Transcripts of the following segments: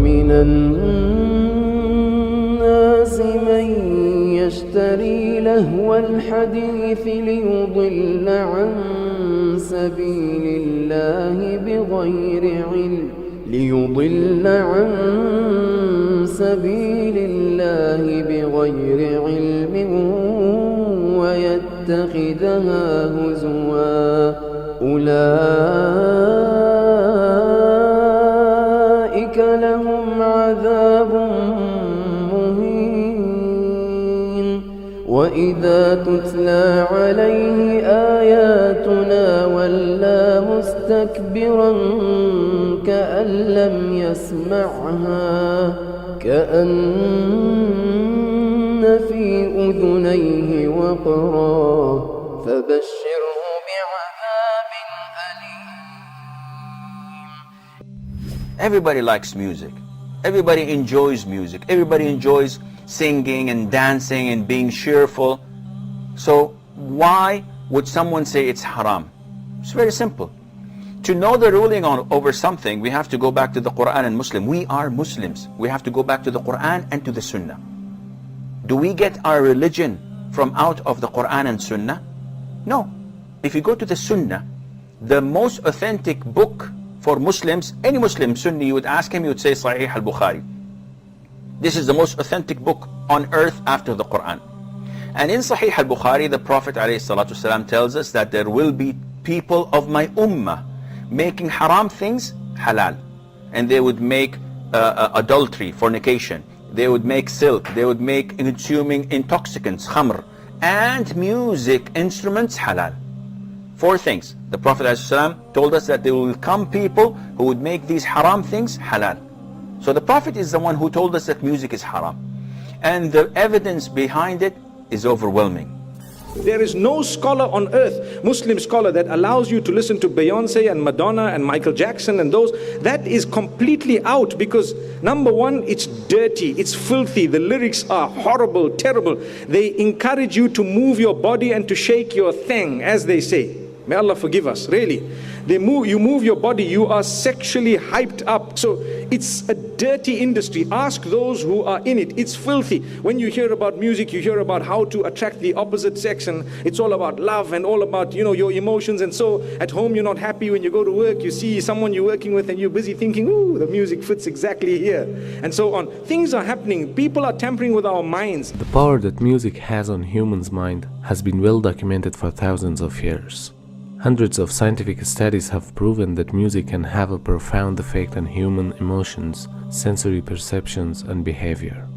ومن الناس من يشتري لهو الحديث ليضل عن سبيل الله بغير علم ويتخذها هزوا أولئك لهم عذاب مهين وإذا تتلى عليه آياتنا ولى مستكبرا كأن لم يسمعها كأن في أذنيه وقرا فبشره بعذاب أليم. Everybody likes music. Everybody enjoys music. Everybody enjoys singing and dancing and being cheerful. So why would someone say it's haram? It's very simple. To know the ruling over something, we have to go back to the Quran and Muslim. We are Muslims. We have to go back to the Quran and to the Sunnah. Do we get our religion from out of the Quran and Sunnah? No. If you go to the Sunnah, the most authentic book for Muslims, any Muslim Sunni, you would ask him, you would say Sahih al-Bukhari. This is the most authentic book on earth after the Quran. And in Sahih al-Bukhari, the Prophet ﷺ tells us that there will be people of my ummah making haram things halal. And they would make adultery, fornication. They would make silk. They would make consuming intoxicants, khamr. And music instruments halal. 4 things. The Prophet ﷺ told us that there will come people who would make these haram things halal. So the Prophet is the one who told us that music is haram. And the evidence behind it is overwhelming. There is no scholar on earth, Muslim scholar, that allows you to listen to Beyonce and Madonna and Michael Jackson and those. That is completely out because, number one, it's dirty, it's filthy, the lyrics are horrible, terrible. They encourage you to move your body and to shake your thing, as they say. May Allah forgive us, really. You move your body, you are sexually hyped up. So it's a dirty industry. Ask those who are in it. It's filthy. When you hear about music, you hear about how to attract the opposite sex, and it's all about love and all about, your emotions. And so at home you're not happy. When you go to work, you see someone you're working with and you're busy thinking, ooh, the music fits exactly here, and so on. Things are happening. People are tampering with our minds. The power that music has on humans' mind has been well documented for thousands of years. Hundreds of scientific studies have proven that music can have a profound effect on human emotions, sensory perceptions, and behavior.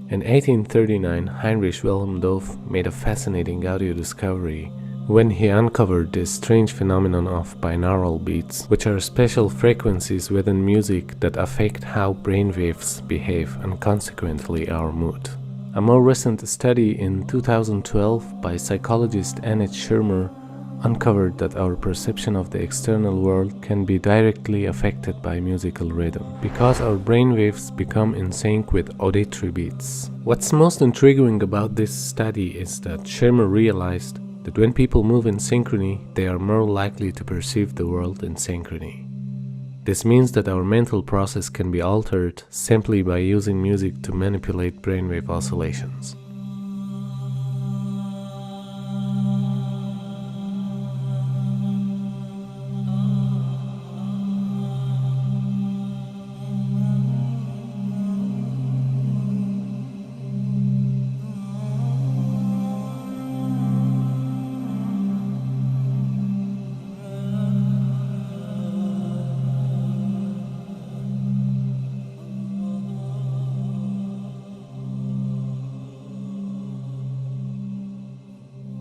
In 1839, Heinrich Wilhelm Dove made a fascinating audio discovery when he uncovered this strange phenomenon of binaural beats, which are special frequencies within music that affect how brainwaves behave and consequently our mood. A more recent study in 2012 by psychologist Annette Schirmer uncovered that our perception of the external world can be directly affected by musical rhythm, because our brainwaves become in sync with auditory beats. What's most intriguing about this study is that Schirmer realized that when people move in synchrony, they are more likely to perceive the world in synchrony. This means that our mental process can be altered simply by using music to manipulate brainwave oscillations.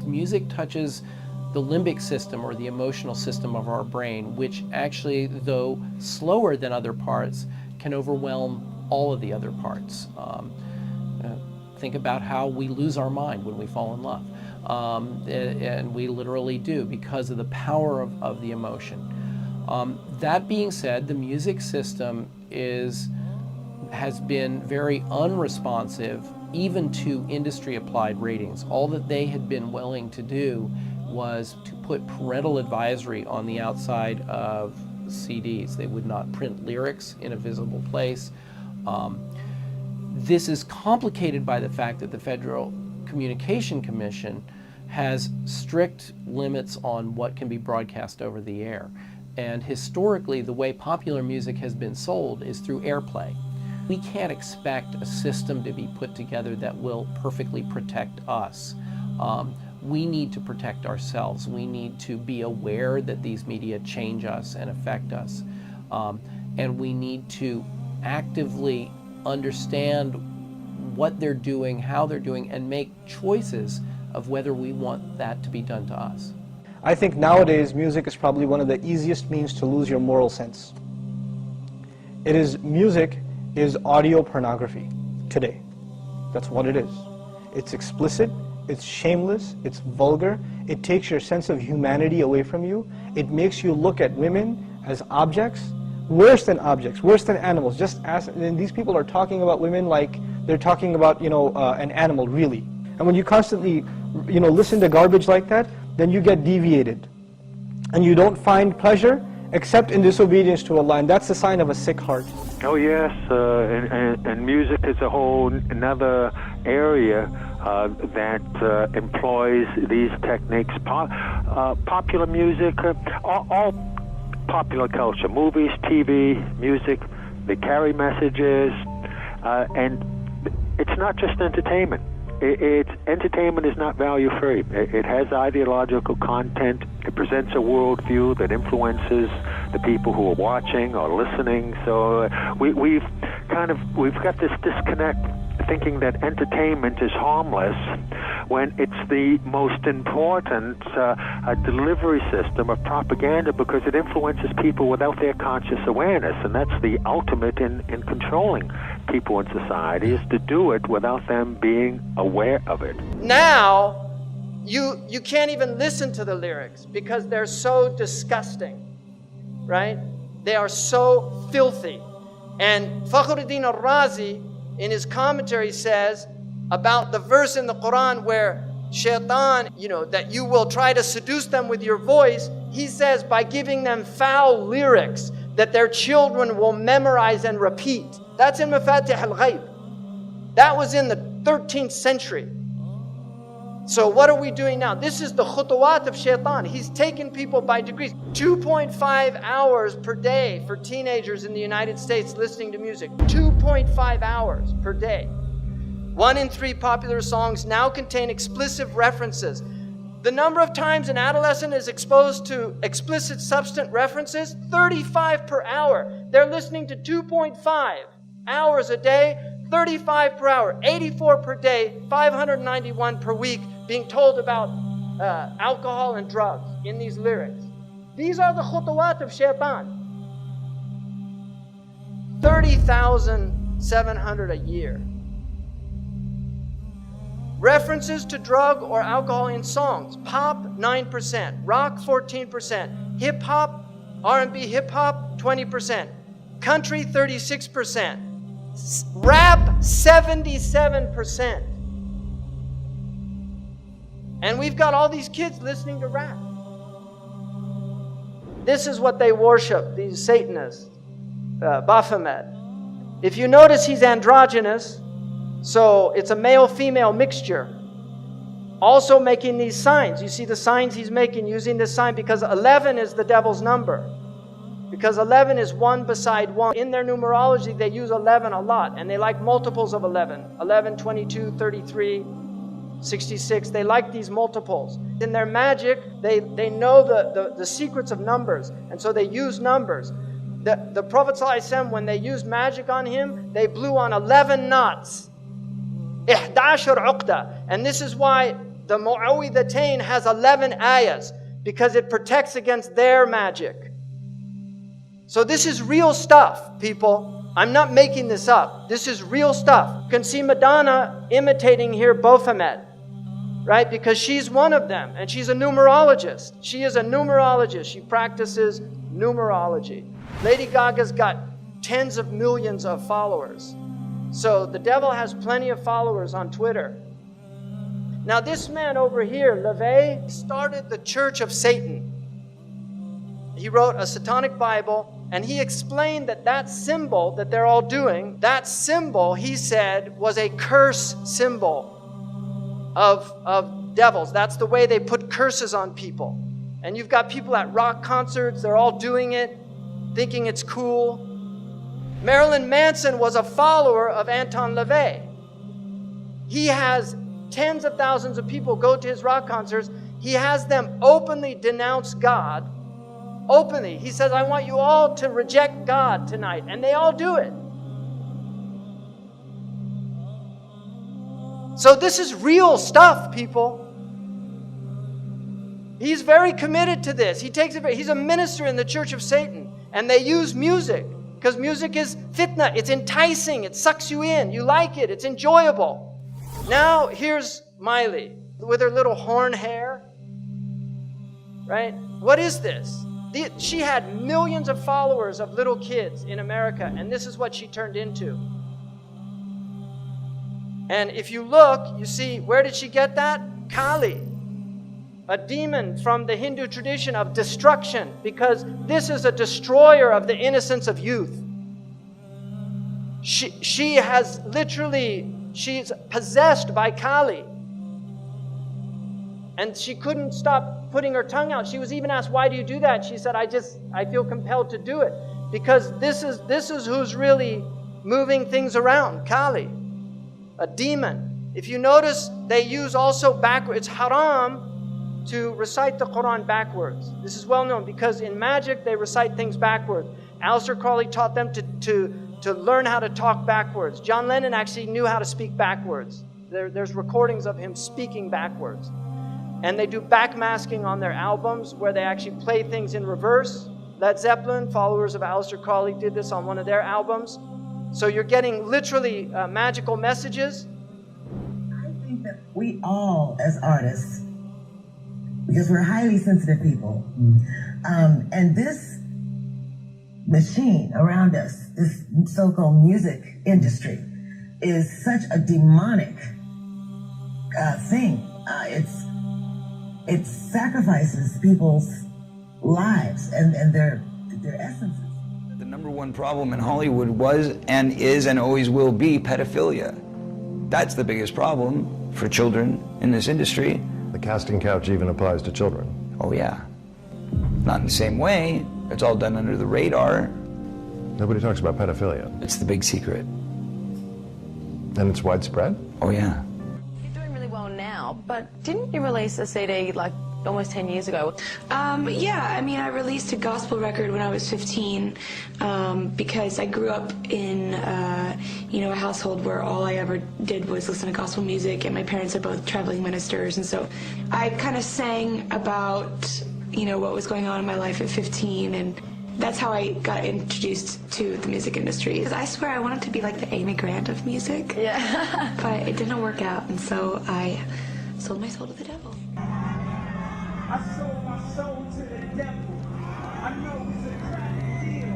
Music touches the limbic system or the emotional system of our brain, which actually, though slower than other parts, can overwhelm all of the other parts. Think about how we lose our mind when we fall in love. And we literally do because of the power of the emotion. That being said, the music system has been very unresponsive even to industry-applied ratings. All that they had been willing to do was to put parental advisory on the outside of CDs. They would not print lyrics in a visible place. This is complicated by the fact that the Federal Communication Commission has strict limits on what can be broadcast over the air. And historically, the way popular music has been sold is through airplay. We can't expect a system to be put together that will perfectly protect us. We need to protect ourselves. We need to be aware that these media change us and affect us. And we need to actively understand what they're doing, how they're doing, and make choices of whether we want that to be done to us. I think nowadays music is probably one of the easiest means to lose your moral sense. Music is audio pornography today. That's what it is. It's explicit, it's shameless, it's vulgar, it takes your sense of humanity away from you, it makes you look at women as objects, worse than objects, worse than animals. And these people are talking about women like they're talking about, an animal, really. And when you constantly, listen to garbage like that, then you get deviated. And you don't find pleasure except in disobedience to Allah, and that's a sign of a sick heart. Oh yes, and music is a whole another area that employs these techniques. Popular music, all popular culture, movies, TV, music, they carry messages, and it's not just entertainment. Entertainment is not value-free. It has ideological content. It presents a worldview that influences the people who are watching or listening. So we've got this disconnect, thinking that entertainment is harmless when it's the most important delivery system of propaganda, because it influences people without their conscious awareness, and that's the ultimate in controlling people in society, is to do it without them being aware of it. Now, you can't even listen to the lyrics because they're so disgusting, right? They are so filthy. And Fakhruddin al-Razi, in his commentary, says about the verse in the Quran where shaitan, that you will try to seduce them with your voice, he says by giving them foul lyrics that their children will memorize and repeat. That's in Mafatih al-Ghaib. That was in the 13th century. So what are we doing now? This is the khutuwat of shaitan. He's taken people by degrees. 2.5 hours per day for teenagers in the United States listening to music. 2.5 hours per day. 1 in 3 popular songs now contain explicit references. The number of times an adolescent is exposed to explicit substance references, 35 per hour. They're listening to 2.5 hours a day, 35 per hour, 84 per day, 591 per week, being told about alcohol and drugs in these lyrics. These are the khutuwat of shaitan. 30,700 a year. References to drug or alcohol in songs. Pop, 9%. Rock, 14%. Hip-hop, R&B hip-hop, 20%. Country, 36%. Rap, 77%. And we've got all these kids listening to rap. This is what they worship, these Satanists, Baphomet. If you notice, he's androgynous, so it's a male-female mixture. Also making these signs. You see the signs he's making using this sign because 11 is the devil's number. Because 11 is 1 beside 1. In their numerology, they use 11 a lot, and they like multiples of 11. 11, 22, 33, 66. They like these multiples. In their magic, they know the secrets of numbers, and so they use numbers. The Prophet ﷺ, when they used magic on him, they blew on 11 knots. 11 uqda. And this is why the Mu'awwidhatayn has 11 ayahs, because it protects against their magic. So this is real stuff, people. I'm not making this up. This is real stuff. You can see Madonna imitating here Baphomet, right? Because she's one of them, and she's a numerologist. She is a numerologist. She practices numerology. Lady Gaga's got tens of millions of followers. So the devil has plenty of followers on Twitter. Now this man over here, LaVey, started the Church of Satan. He wrote a satanic Bible And he explained that that symbol that they're all doing, that symbol, he said, was a curse symbol of devils. That's the way they put curses on people. And you've got people at rock concerts, they're all doing it, thinking it's cool. Marilyn Manson was a follower of Anton LaVey. He has tens of thousands of people go to his rock concerts. He has them openly denounce God. Openly. He says, I want you all to reject God tonight. And they all do it. So this is real stuff, people. He's very committed to this. He's a minister in the Church of Satan. And they use music. Because music is fitna. It's enticing. It sucks you in. You like it. It's enjoyable. Now, here's Miley with her little horn hair. Right? What is this? She had millions of followers of little kids in America, and this is what she turned into. And if you look, you see, where did she get that? Kali, a demon from the Hindu tradition of destruction, because this is a destroyer of the innocence of youth. She's possessed by Kali. And she couldn't stop putting her tongue out. She was even asked, why do you do that? She said, I feel compelled to do it. Because this is who's really moving things around, Kali, a demon. If you notice, they use also backwards. It's haram to recite the Quran backwards. This is well known because in magic, they recite things backwards. Aleister Crowley taught them to learn how to talk backwards. John Lennon actually knew how to speak backwards. There's recordings of him speaking backwards. And they do backmasking on their albums where they actually play things in reverse. Led Zeppelin, followers of Aleister Crowley, did this on one of their albums. So you're getting literally magical messages. I think that we all, as artists, because we're highly sensitive people, and this machine around us, this so-called music industry, is such a demonic thing. It sacrifices people's lives and their essences. The number one problem in Hollywood was and is and always will be pedophilia. That's the biggest problem for children in this industry. The casting couch even applies to children. Oh yeah. Not in the same way. It's all done under the radar. Nobody talks about pedophilia. It's the big secret. And it's widespread? Oh yeah. Now, but didn't you release a CD like almost 10 years ago? Yeah, I mean, I released a gospel record when I was 15 because I grew up in, a household where all I ever did was listen to gospel music, and my parents are both traveling ministers, and so I kind of sang about, what was going on in my life at 15, and that's how I got introduced to the music industry. Because I swear I wanted to be like the Amy Grant of music. Yeah. But it didn't work out, and so I sold my soul to the devil. I sold my soul to the devil. I know it's a crack deal.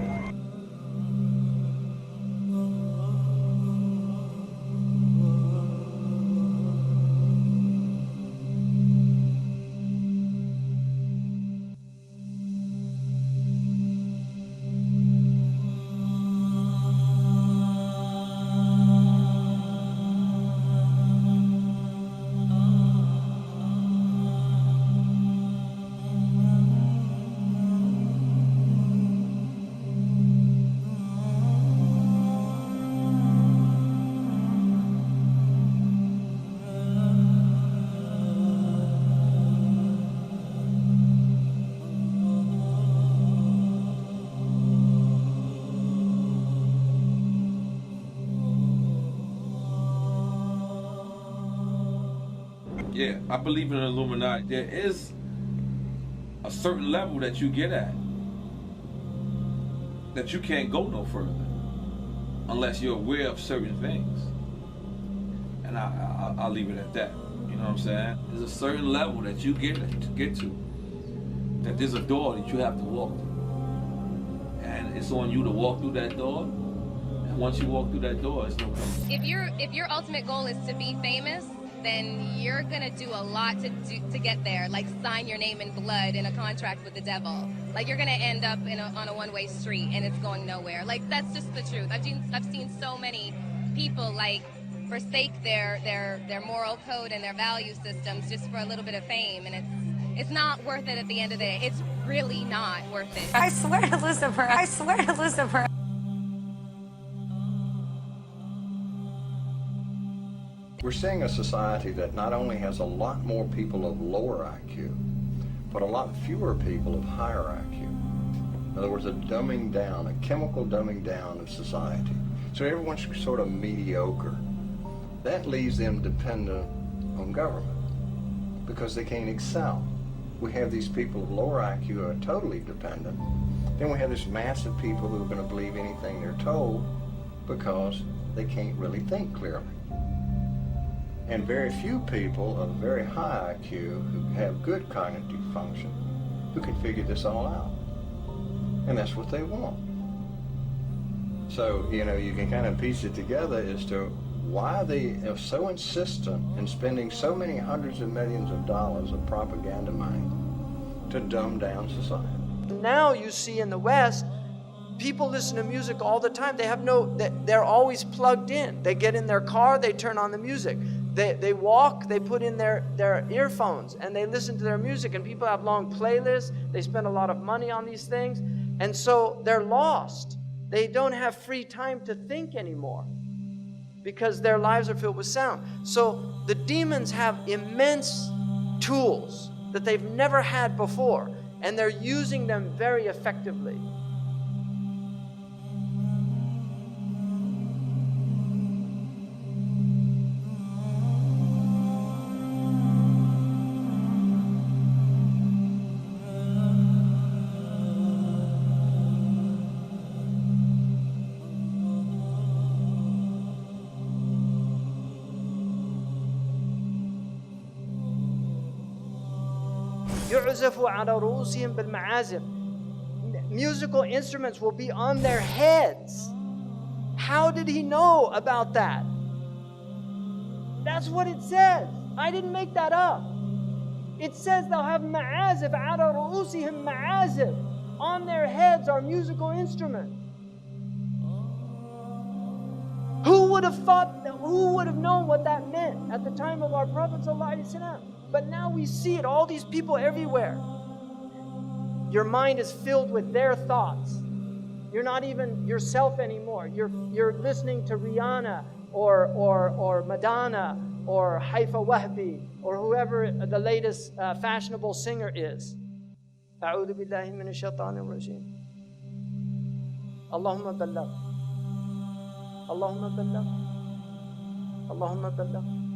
Yeah, I believe in the Illuminati. There is a certain level that you get at that you can't go no further unless you're aware of certain things. And I'll leave it at that. You know what I'm saying? There's a certain level that you get to, that there's a door that you have to walk through. And it's on you to walk through that door. And once you walk through that door, it's no coming. If your ultimate goal is to be famous, then you're gonna do a lot to get there, like sign your name in blood in a contract with the devil. Like you're gonna end up on a one-way street and it's going nowhere. Like that's just the truth. I've seen so many people like forsake their moral code and their value systems just for a little bit of fame, and it's not worth it at the end of the day. It's really not worth it. I swear to Lucifer. I swear to Lucifer. We're seeing a society that not only has a lot more people of lower IQ, but a lot fewer people of higher IQ. In other words, a dumbing down, a chemical dumbing down of society. So everyone's sort of mediocre. That leaves them dependent on government because they can't excel. We have these people of lower IQ who are totally dependent. Then we have this mass of people who are going to believe anything they're told because they can't really think clearly. And very few people of very high IQ who have good cognitive function who can figure this all out. And that's what they want. So, you know, you can kind of piece it together as to why they are so insistent in spending so many hundreds of millions of dollars of propaganda money to dumb down society. Now you see in the West, people listen to music all the time. They're always plugged in. They get in their car, they turn on the music. They walk, they put in their earphones and they listen to their music, and people have long playlists. They spend a lot of money on these things, and so they're lost. They don't have free time to think anymore because their lives are filled with sound. So the demons have immense tools that they've never had before, and they're using them very effectively. يعزف على رؤوسهم بالمعازف. Musical instruments will be on their heads. How did he know about that? That's what it says. I didn't make that up. It says they'll have ma'azif على رؤوسهم ma'azif. On their heads are musical instruments. Who would have known what that meant at the time of our Prophet ﷺ? But now we see it, all these people everywhere. Your mind is filled with their thoughts. You're not even yourself anymore. You're listening to Rihanna or Madonna or Haifa Wahbi or whoever the latest fashionable singer is. أعوذ بالله من الشيطان الرجيم. اللهم بلغ. اللهم بلغ. اللهم بلغ.